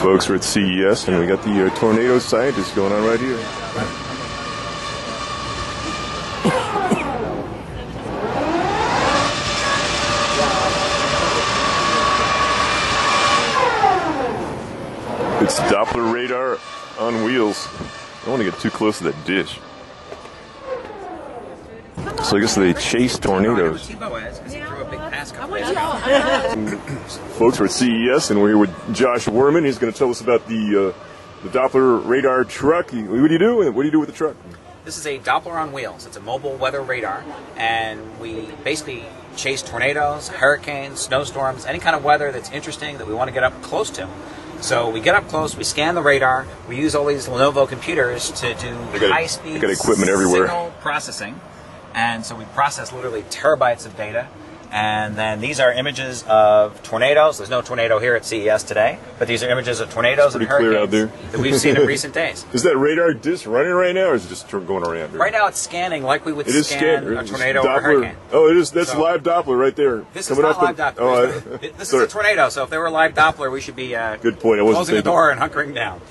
Folks, we're at CES and we got the tornado scientist going on right here. It's Doppler Radar on wheels. I don't want to get too close to that dish. So I guess they chase tornadoes. Folks, we're at CES and we're here with Josh Wurman. He's going to tell us about the Doppler Radar truck. What do you do? What do you do with the truck? This is a Doppler on wheels. It's a mobile weather radar, and we basically chase tornadoes, hurricanes, snowstorms, any kind of weather that's interesting that we want to get up close to. So we get up close, we scan the radar, we use all these Lenovo computers to do high-speed signal processing. And so we process literally terabytes of data. And then these are images of tornadoes. There's no tornado here at CES today, but these are images of tornadoes and hurricanes that we've seen in recent days. Is that radar disc running right now, or is it just going around? Right now it's scanning like we would scan a tornado or a hurricane. Oh, it is. That's live Doppler right there. This is not live Doppler. Oh, this is a tornado, so if they were live Doppler, we should be good point. I wasn't closing the door and hunkering down.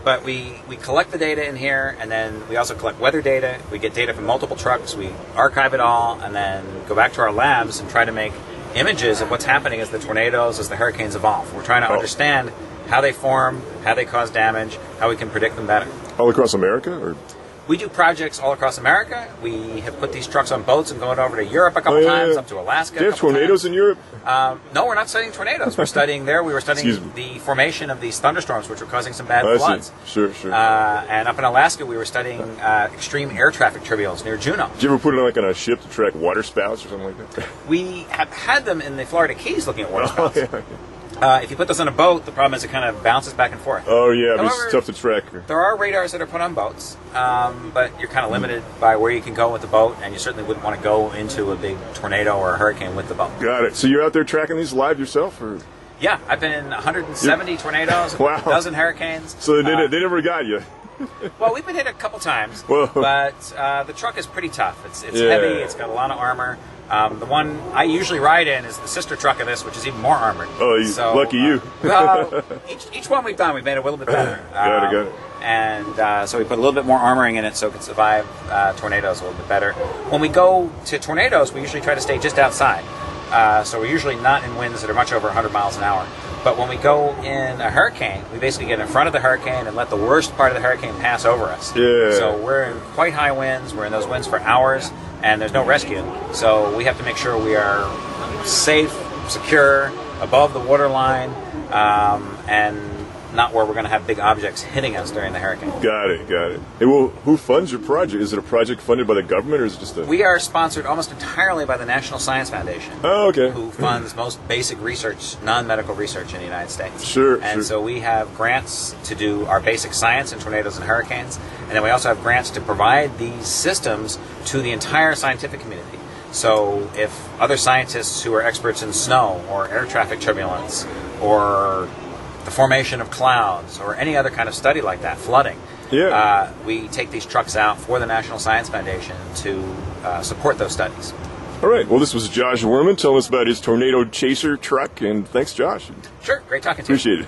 But we collect the data in here, and then we also collect weather data. We get data from multiple trucks. We archive it all, and then go back to our labs and try to make images of what's happening as the tornadoes, as the hurricanes evolve. We're trying to understand how they form, how they cause damage, how we can predict them better. All across America? Or? We do projects all across America. We have put these trucks on boats and going over to Europe a couple times, up to Alaska. Do you have tornadoes in Europe? No, we're not studying tornadoes. We're studying there. We were studying the formation of these thunderstorms, which were causing some bad floods. Sure, sure. And up in Alaska, we were studying extreme air traffic tribunals near Juneau. Did you ever put it on a ship to track water spouts or something like that? We have had them in the Florida Keys looking at water spouts. If you put this on a boat, the problem is it kind of bounces back and forth. Oh, yeah, but it's tough to track. There are radars that are put on boats, but you're kind of limited by where you can go with the boat, and you certainly wouldn't want to go into a big tornado or a hurricane with the boat. Got it. So you're out there tracking these live yourself? Or? Yeah, I've been in 170 tornadoes, a dozen hurricanes. So they never got you? Well, we've been hit a couple times, but the truck is pretty tough. It's heavy, it's got a lot of armor. The one I usually ride in is the sister truck of this, which is even more armored. Oh, lucky you. Each one we've done, we've made it a little bit better. Got it. And so we put a little bit more armoring in it so it can survive tornadoes a little bit better. When we go to tornadoes, we usually try to stay just outside. So we're usually not in winds that are much over 100 miles an hour. But when we go in a hurricane, we basically get in front of the hurricane and let the worst part of the hurricane pass over us. Yeah. So we're in quite high winds. We're in those winds for hours, and there's no rescue. So we have to make sure we are safe, secure, above the water line, and not where we're going to have big objects hitting us during the hurricane. Got it. Hey, well, who funds your project? Is it a project funded by the government, or is it just a... We are sponsored almost entirely by the National Science Foundation. Oh, okay. Who funds most basic research, non-medical research in the United States. Sure. So we have grants to do our basic science in tornadoes and hurricanes, and then we also have grants to provide these systems to the entire scientific community. So if other scientists who are experts in snow or air traffic turbulence or the formation of clouds or any other kind of study like that, flooding, we take these trucks out for the National Science Foundation to support those studies. All right. Well, this was Josh Wurman telling us about his Tornado Chaser truck, and thanks, Josh. Sure. Great talking to you. Appreciate it.